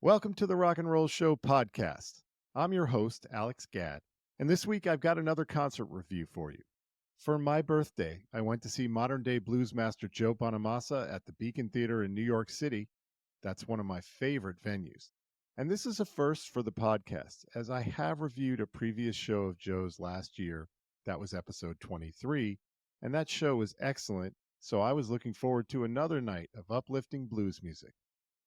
Welcome to the Rock and Roll Show podcast. I'm your host, Alex Gadd, and this week I've got another concert review for you. For my birthday, I went to see modern day blues master Joe Bonamassa at the Beacon Theater in New York City. That's one of my favorite venues. And this is a first for the podcast, as I have reviewed a previous show of Joe's last year. That was episode 23, and that show was excellent, so I was looking forward to another night of uplifting blues music.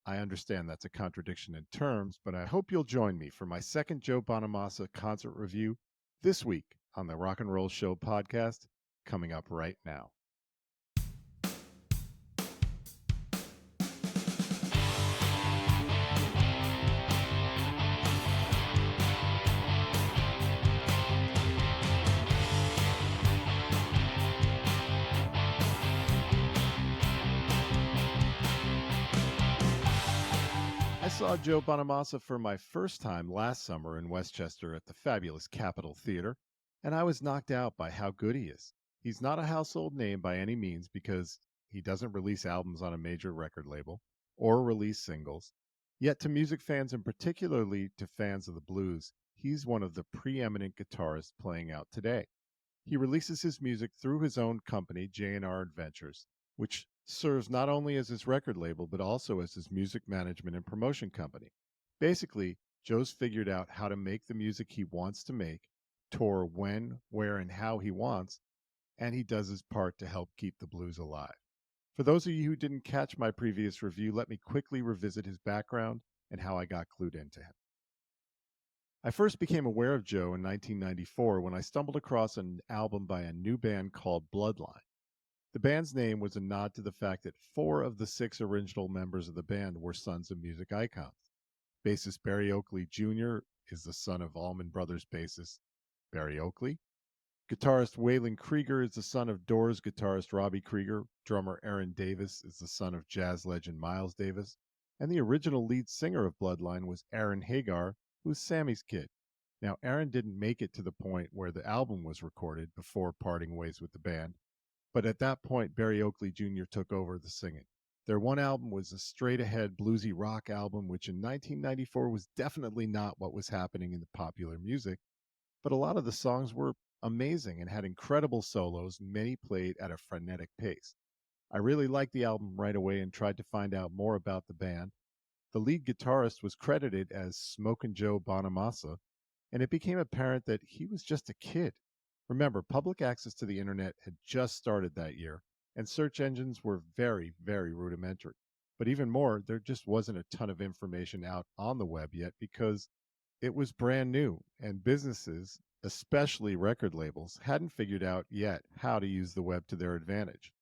I understand that's a contradiction in terms, but I hope you'll join me for my second Joe Bonamassa concert review this week on the Rock and Roll Show podcast, coming up right now. I saw Joe Bonamassa for my first time last summer in Westchester at the fabulous Capitol Theater, and I was knocked out by how good he is. He's not a household name by any means because he doesn't release albums on a major record label or release singles. Yet, to music fans and particularly to fans of the blues, he's one of the preeminent guitarists playing out today. He releases his music through his own company, J&R Adventures, which serves not only as his record label, but also as his music management and promotion company. Basically, Joe's figured out how to make the music he wants to make, tour when, where, and how he wants, and he does his part to help keep the blues alive. For those of you who didn't catch my previous review, let me quickly revisit his background and how I got clued into him. I first became aware of Joe in 1994 when I stumbled across an album by a new band called Bloodline. The band's name was a nod to the fact that 4 of the 6 original members of the band were sons of music icons. Bassist Barry Oakley Jr. is the son of Allman Brothers bassist Barry Oakley. Guitarist Waylon Krieger is the son of Doors guitarist Robbie Krieger. Drummer Aaron Davis is the son of jazz legend Miles Davis. And the original lead singer of Bloodline was Aaron Hagar, who's Sammy's kid. Now, Aaron didn't make it to the point where the album was recorded before parting ways with the band, but at that point, Barry Oakley Jr. took over the singing. Their one album was a straight ahead bluesy rock album, which in 1994 was definitely not what was happening in the popular music, but a lot of the songs were amazing and had incredible solos, many played at a frenetic pace. I really liked the album right away and tried to find out more about the band. The lead guitarist was credited as Smokin' Joe Bonamassa, and it became apparent that he was just a kid. Remember, public access to the internet had just started that year, and search engines were very, very rudimentary. But even more, there just wasn't a ton of information out on the web yet because it was brand new, and businesses, especially record labels, hadn't figured out yet how to use the web to their advantage.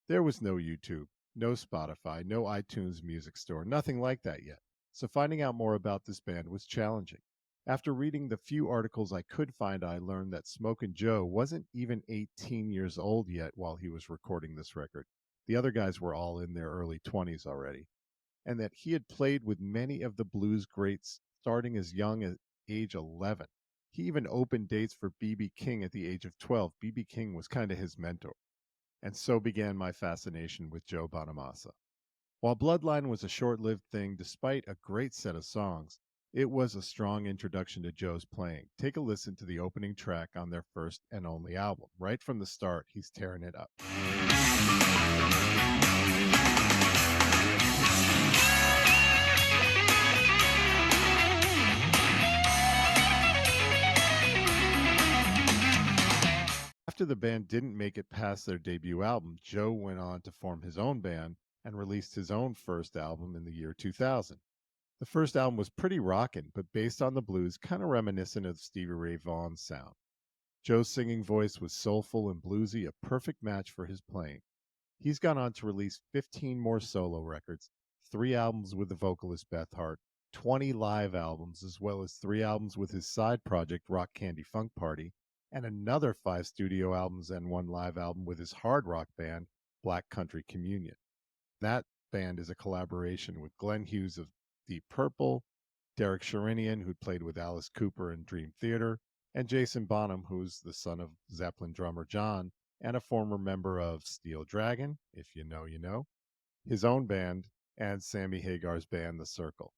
There was no YouTube, no Spotify, no iTunes Music Store, nothing like that yet. So finding out more about this band was challenging. After reading the few articles I could find, I learned that Smokin' Joe wasn't even 18 years old yet while he was recording this record. The other guys were all in their early 20s already. And that he had played with many of the blues greats starting as young as age 11. He even opened dates for B.B. King at the age of 12. B.B. King was kind of his mentor. And so began my fascination with Joe Bonamassa. While Bloodline was a short-lived thing, despite a great set of songs, it was a strong introduction to Joe's playing. Take a listen to the opening track on their first and only album. Right from the start, he's tearing it up. After the band didn't make it past their debut album, Joe went on to form his own band and released his own first album in the year 2000. The first album was pretty rockin', but based on the blues, kind of reminiscent of Stevie Ray Vaughan's sound. Joe's singing voice was soulful and bluesy, a perfect match for his playing. He's gone on to release 15 more solo records, 3 albums with the vocalist Beth Hart, 20 live albums, as well as 3 albums with his side project Rock Candy Funk Party, and another 5 studio albums and 1 live album with his hard rock band, Black Country Communion. That band is a collaboration with Glenn Hughes of Deep Purple, Derek Sherinian, who played with Alice Cooper in Dream Theater, and Jason Bonham, who's the son of Zeppelin drummer John, and a former member of Steel Dragon, if you know, you know, his own band, and Sammy Hagar's band, The Circle.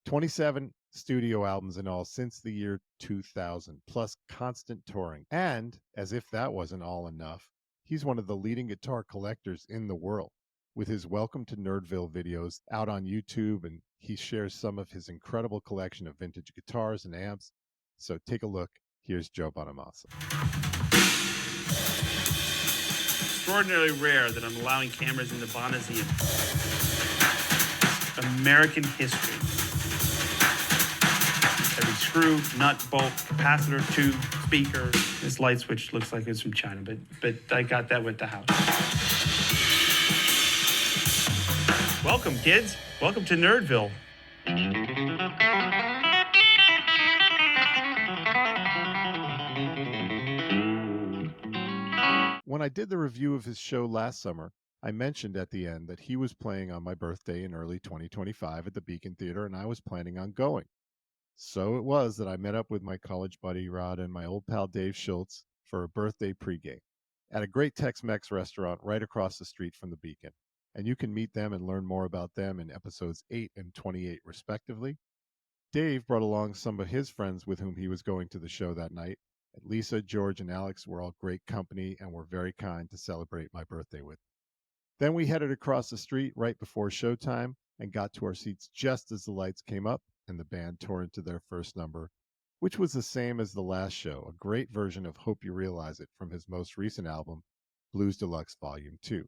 27 studio albums in all since the year 2000, plus constant touring. And, as if that wasn't all enough, he's one of the leading guitar collectors in the world. With his Welcome to Nerdville videos out on YouTube, and he shares some of his incredible collection of vintage guitars and amps. So take a look. Here's Joe Bonamassa. Extraordinarily rare that I'm allowing cameras into Bonazian. American history. Every screw, nut, bolt, capacitor, tube, speaker. This light switch looks like it's from China, but I got that with the house. Welcome, kids. Welcome to Nerdville. When I did the review of his show last summer, I mentioned at the end that he was playing on my birthday in early 2025 at the Beacon Theater, and I was planning on going. So it was that I met up with my college buddy Rod and my old pal Dave Schultz for a birthday pregame at a great Tex-Mex restaurant right across the street from the Beacon. And you can meet them and learn more about them in episodes 8 and 28, respectively. Dave brought along some of his friends with whom he was going to the show that night. Lisa, George, and Alex were all great company and were very kind to celebrate my birthday with me. Then we headed across the street right before showtime and got to our seats just as the lights came up and the band tore into their first number, which was the same as the last show, a great version of Hope You Realize It from his most recent album, Blues Deluxe Volume 2.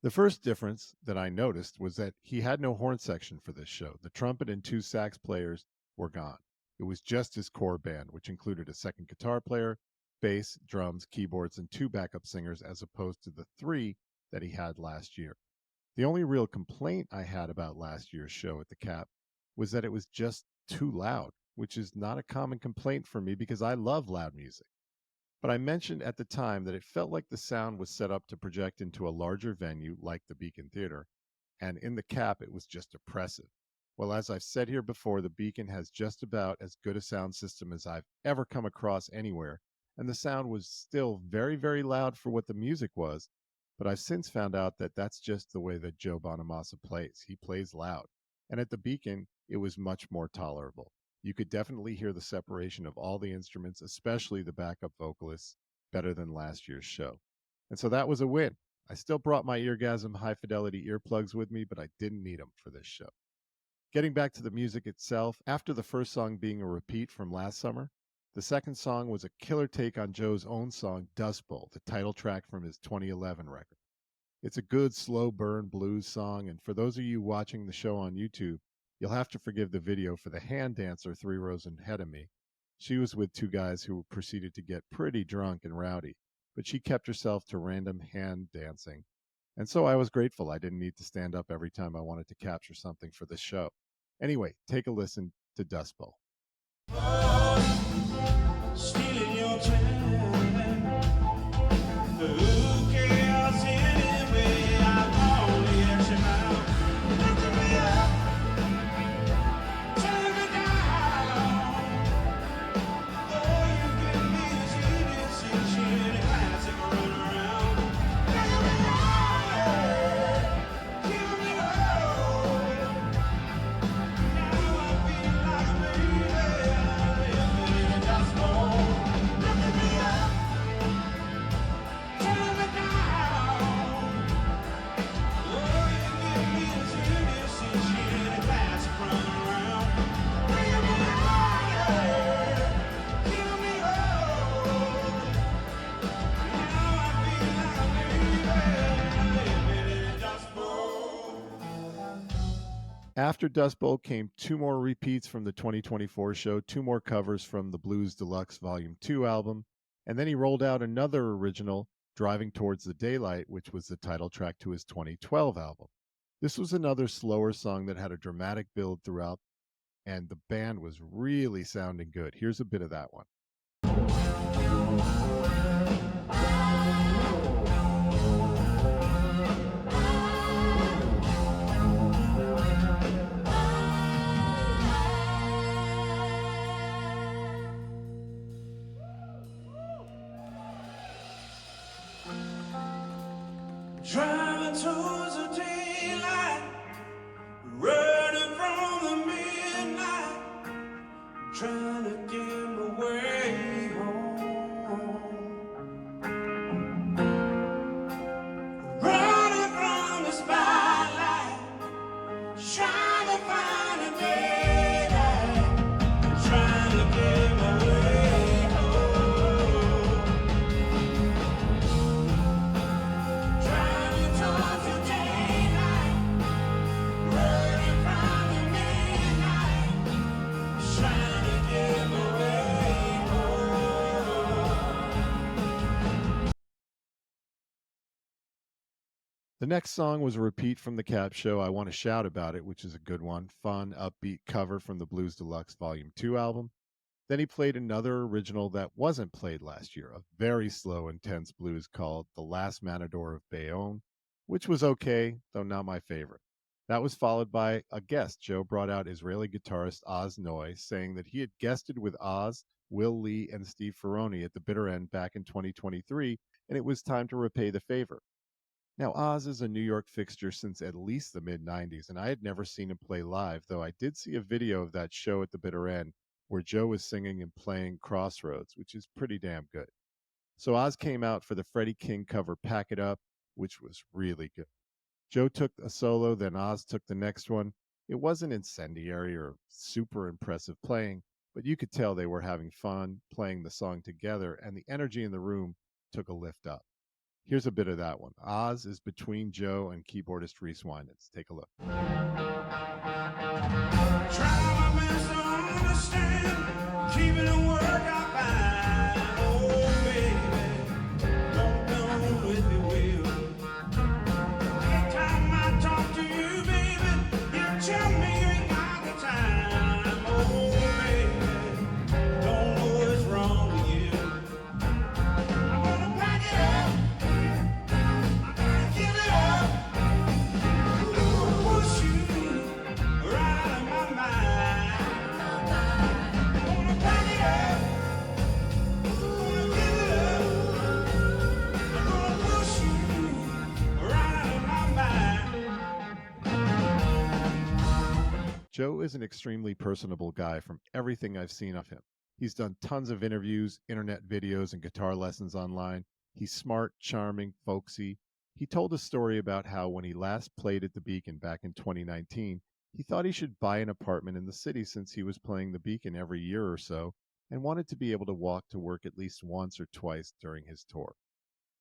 The first difference that I noticed was that he had no horn section for this show. The trumpet and 2 sax players were gone. It was just his core band, which included a second guitar player, bass, drums, keyboards, and 2 backup singers as opposed to the 3 that he had last year. The only real complaint I had about last year's show at the Cap was that it was just too loud, which is not a common complaint for me because I love loud music. But I mentioned at the time that it felt like the sound was set up to project into a larger venue like the Beacon Theater, and in the Cap it was just oppressive. Well, as I've said here before, the Beacon has just about as good a sound system as I've ever come across anywhere, and the sound was still very, very loud for what the music was, but I've since found out that that's just the way that Joe Bonamassa plays. He plays loud, and at the Beacon, it was much more tolerable. You could definitely hear the separation of all the instruments, especially the backup vocalists, better than last year's show. And so that was a win. I still brought my Eargasm high-fidelity earplugs with me, but I didn't need them for this show. Getting back to the music itself, after the first song being a repeat from last summer, the second song was a killer take on Joe's own song, Dust Bowl, the title track from his 2011 record. It's a good, slow burn blues song, and for those of you watching the show on YouTube, you'll have to forgive the video for the hand dancer 3 rows ahead of me. She was with 2 guys who proceeded to get pretty drunk and rowdy, but she kept herself to random hand dancing. And so I was grateful I didn't need to stand up every time I wanted to capture something for this show. Anyway, take a listen to Dust Bowl. Stealing your time. Who cares anyway? I only ask you now. Look me up, turn me down. Oh, you give me a CD, sensation, a classic run around. Kill me all. Now I feel like a baby. Living in dust bowl. Look me up, turn me down. Oh, you give me a CD, sensation, a classic run around. Kill me all. Kill me all. Now I feel like a baby. Living in dust bowl. After Dust Bowl came 2 more repeats from the 2024 show, 2 more covers from the Blues Deluxe Volume 2 album, and then he rolled out another original, Driving Towards the Daylight, which was the title track to his 2012 album. This was another slower song that had a dramatic build throughout, and the band was really sounding good. Here's a bit of that one. Driving towards the daylight, running from the midnight. trying to get my way home. Running from the spotlight, trying to find a daylight, trying to get my way home. Driving towards the daylight, running from the midnight, trying to get my way home. The next song was a repeat from the Cap Show, I Want to Shout About It, which is a good one. Fun, upbeat cover from the Blues Deluxe Volume 2 album. Then he played another original that wasn't played last year, a very slow, intense blues called The Last Matador of Bayonne, which was okay, though not my favorite. That was followed by a guest. Joe brought out Israeli guitarist Oz Noy, saying that he had guested with Oz, Will Lee, and Steve Ferroni at the bitter end back in 2023, and it was time to repay the favor. Now, Oz is a New York fixture since at least the mid 90s, and I had never seen him play live, though I did see a video of that show at the bitter end where Joe was singing and playing Crossroads, which is pretty damn good. So Oz came out for the Freddie King cover Pack It Up, which was really good. Joe took a solo, then Oz took the next one. It wasn't incendiary or super impressive playing, but you could tell they were having fun playing the song together, and the energy in the room took a lift up. Here's a bit of that one. Oz is between Joe and keyboardist Reese Winans. Take a look. Trying my best to understand, keeping the work I find. Oh, baby, don't come with the will. Every time I talk to you, baby, you tell me you ain't got the time. Oh, baby, don't know what's wrong with you. I'm gonna pack it up. I'm gonna give it up. Push you right out of my mind. I'm gonna pack it up. I'm gonna give it up. I'm gonna push you right out of my mind. Joe is an extremely personable guy from everything I've seen of him. He's done tons of interviews, internet videos, and guitar lessons online. He's smart, charming, folksy. He told a story about how when he last played at the Beacon back in 2019, he thought he should buy an apartment in the city since he was playing the Beacon every year or so and wanted to be able to walk to work at least once or twice during his tour.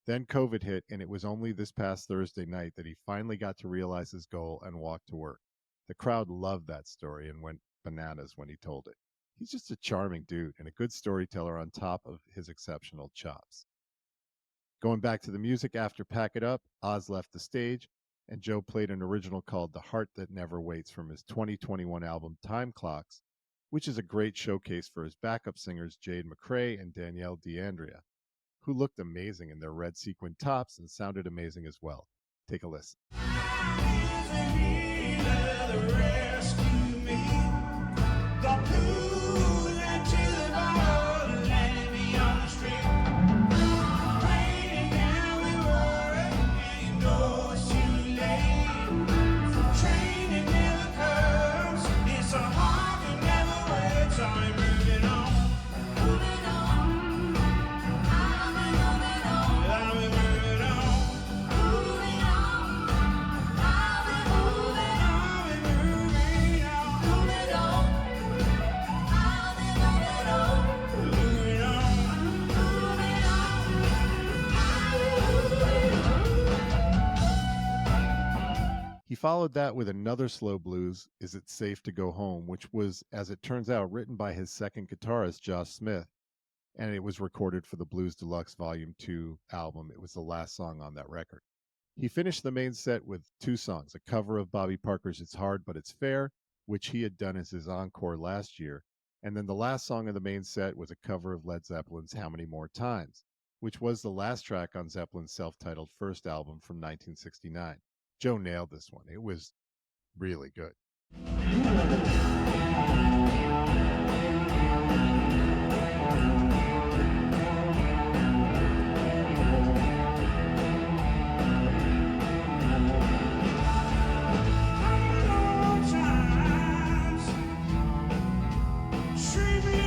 Then COVID hit, and it was only this past Thursday night that he finally got to realize his goal and walk to work. The crowd loved that story and went bananas when he told it. He's just a charming dude and a good storyteller on top of his exceptional chops. Going back to the music after Pack It Up, Oz left the stage, and Joe played an original called The Heart That Never Waits from his 2021 album Time Clocks, which is a great showcase for his backup singers Jade McRae and Danielle D'Andrea, who looked amazing in their red sequin tops and sounded amazing as well. Take a listen. He followed that with another slow blues, Is It Safe to Go Home, which was, as it turns out, written by his second guitarist, Josh Smith, and it was recorded for the Blues Deluxe Volume 2 album. It was the last song on that record. He finished the main set with two songs, a cover of Bobby Parker's It's Hard But It's Fair, which he had done as his encore last year, and then the last song of the main set was a cover of Led Zeppelin's How Many More Times, which was the last track on Zeppelin's self-titled first album from 1969. Joe nailed this one. It was really good. Streaming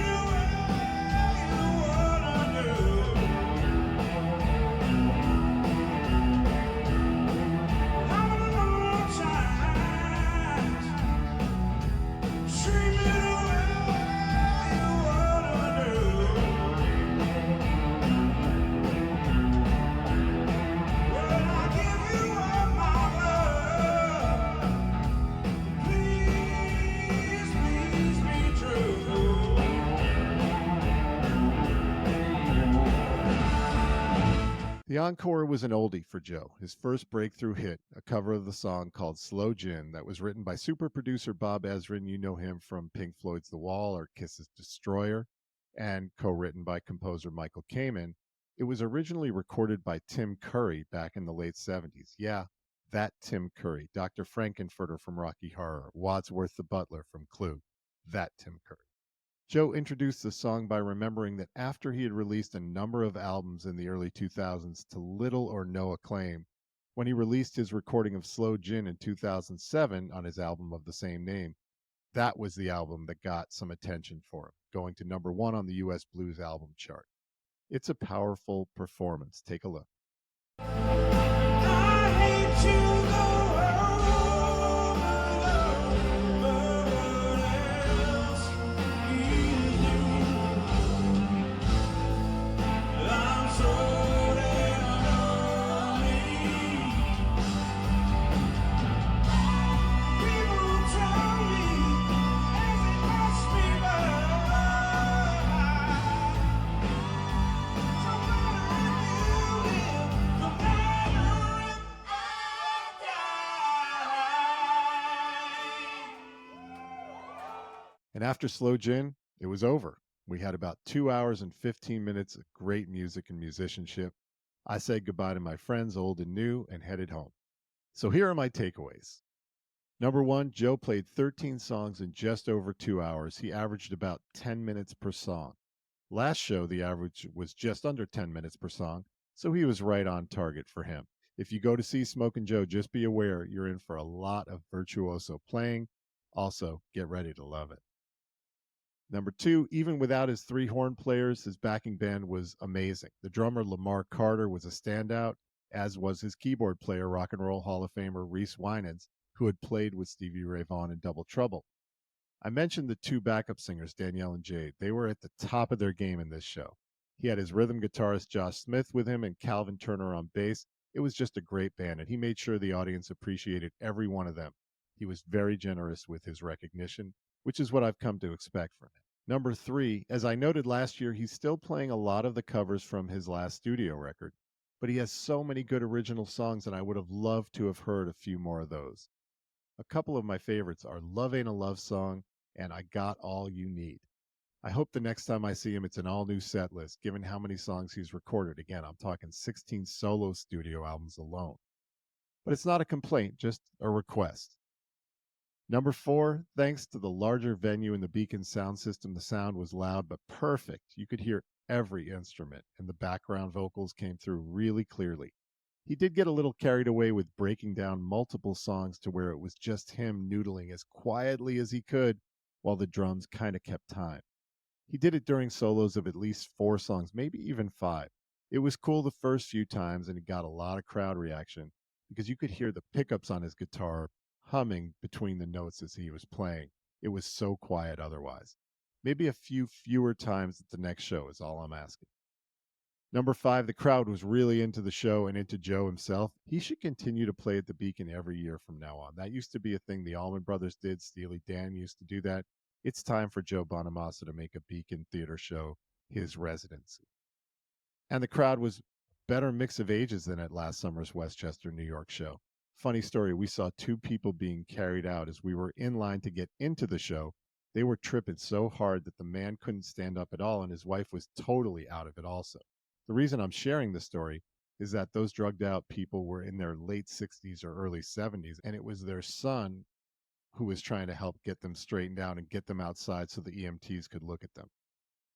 The encore was an oldie for Joe, his first breakthrough hit, a cover of the song called Slow Gin that was written by super producer Bob Ezrin. You know him from Pink Floyd's The Wall or Kiss's Destroyer, and co written by composer Michael Kamen. It was originally recorded by Tim Curry back in the late 70s. Yeah, that Tim Curry, Dr. Frankenfurter from Rocky Horror, Wadsworth the Butler from Clue. That Tim Curry. Joe introduced the song by remembering that after he had released a number of albums in the early 2000s to little or no acclaim, when he released his recording of Slow Gin in 2007 on his album of the same name, that was the album that got some attention for him, going to number one on the US Blues album chart. It's a powerful performance. Take a look. I hate you the world else is I'm so damn lonely. People tell me as they pass me by. No matter if I die. And after Slow Gin, it was over. We had about 2 hours and 15 minutes of great music and musicianship. I said goodbye to my friends, old and new, and headed home. So here are my takeaways. Number one, Joe played 13 songs in just over 2 hours. He averaged about 10 minutes per song. Last show, the average was just under 10 minutes per song, so he was right on target for him. If you go to see Smokin' Joe, just be aware you're in for a lot of virtuoso playing. Also, get ready to love it. Number two, even without his three horn players, his backing band was amazing. The drummer Lamar Carter was a standout, as was his keyboard player, Rock and Roll Hall of Famer Reese Winans, who had played with Stevie Ray Vaughan in Double Trouble. I mentioned the two backup singers, Danielle and Jade. They were at the top of their game in this show. He had his rhythm guitarist Josh Smith with him and Calvin Turner on bass. It was just a great band, and he made sure the audience appreciated every one of them. He was very generous with his recognition, which is what I've come to expect from him. Number three, as I noted last year, he's still playing a lot of the covers from his last studio record, but he has so many good original songs, and I would have loved to have heard a few more of those. A couple of my favorites are Love Ain't a Love Song and I Got All You Need. I hope the next time I see him, it's an all-new set list, given how many songs he's recorded. Again, I'm talking 16 solo studio albums alone. But it's not a complaint, just a request. Number four, thanks to the larger venue and the Beacon sound system, the sound was loud but perfect. You could hear every instrument, and the background vocals came through really clearly. He did get a little carried away with breaking down multiple songs to where it was just him noodling as quietly as he could while the drums kind of kept time. He did it during solos of at least 4 songs, maybe even 5. It was cool the first few times, and he got a lot of crowd reaction because you could hear the pickups on his guitar humming between the notes as he was playing. It was so quiet otherwise. Maybe a few fewer times at the next show is all I'm asking. Number 5, the crowd was really into the show and into Joe himself. He should continue to play at the Beacon every year from now on. That used to be a thing the Allman Brothers did. Steely Dan used to do that. It's time for Joe Bonamassa to make a Beacon Theater show his residency. And the crowd was a better mix of ages than at last summer's Westchester, New York show. Funny story, we saw 2 people being carried out as we were in line to get into the show. They were tripping so hard that the man couldn't stand up at all, and his wife was totally out of it also. The reason I'm sharing this story is that those drugged out people were in their late 60s or early 70s, and it was their son who was trying to help get them straightened out and get them outside so the EMTs could look at them.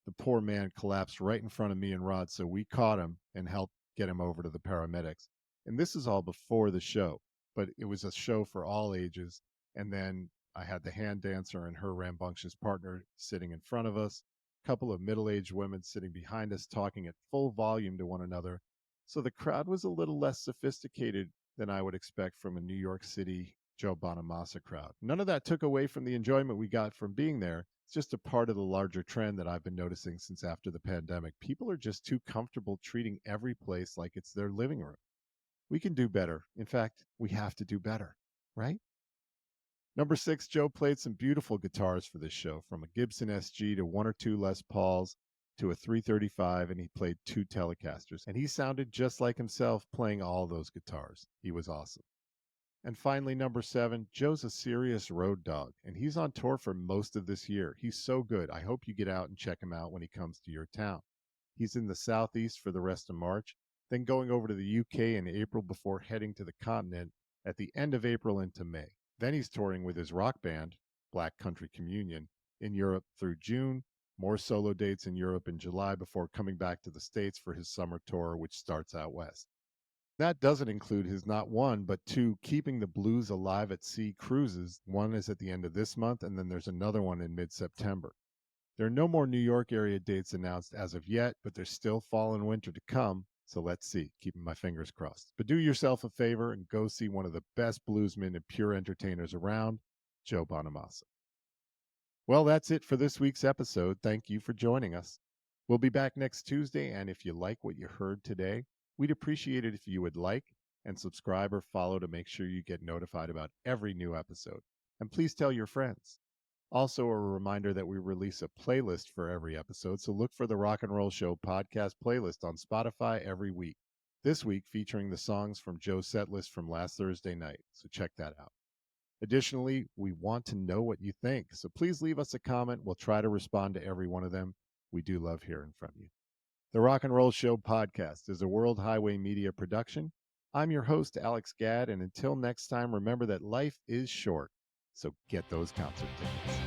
The poor man collapsed right in front of me and Rod, so we caught him and helped get him over to the paramedics. And this is all before the show, but it was a show for all ages. And then I had the hand dancer and her rambunctious partner sitting in front of us, a couple of middle-aged women sitting behind us talking at full volume to one another. So the crowd was a little less sophisticated than I would expect from a New York City Joe Bonamassa crowd. None of that took away from the enjoyment we got from being there. It's just a part of the larger trend that I've been noticing since after the pandemic. People are just too comfortable treating every place like it's their living room. We can do better. In fact, we have to do better, right? Number 6, Joe played some beautiful guitars for this show, from a Gibson SG to 1 or 2 Les Pauls. to a 335, and he played 2 Telecasters, and he sounded just like himself playing all those guitars. He was awesome. And finally, number 7, Joe's a serious road dog, and he's on tour for most of this year. He's so good. I hope you get out and check him out when he comes to your town. He's in the Southeast for the rest of March, then going over to the UK in April before heading to the continent at the end of April into May. Then he's touring with his rock band, Black Country Communion, in Europe through June, more solo dates in Europe in July before coming back to the States for his summer tour, which starts out west. That doesn't include his not one, but 2 Keeping the Blues Alive at Sea cruises. One is at the end of this month, and then there's another one in mid-September. There are no more New York area dates announced as of yet, but there's still fall and winter to come, so let's see. Keeping my fingers crossed. But do yourself a favor and go see one of the best bluesmen and pure entertainers around, Joe Bonamassa. Well, that's it for this week's episode. Thank you for joining us. We'll be back next Tuesday, and if you like what you heard today, we'd appreciate it if you would like and subscribe or follow to make sure you get notified about every new episode. And please tell your friends. Also, a reminder that we release a playlist for every episode, so look for the Rock and Roll Show podcast playlist on Spotify every week. This week featuring the songs from Joe's setlist from last Thursday night, so check that out. Additionally, we want to know what you think, so please leave us a comment. We'll try to respond to every one of them. We do love hearing from you. The Rock and Roll Show podcast is a World Highway Media production. I'm your host, Alex Gadd, and until next time, remember that life is short, so get those concert tickets.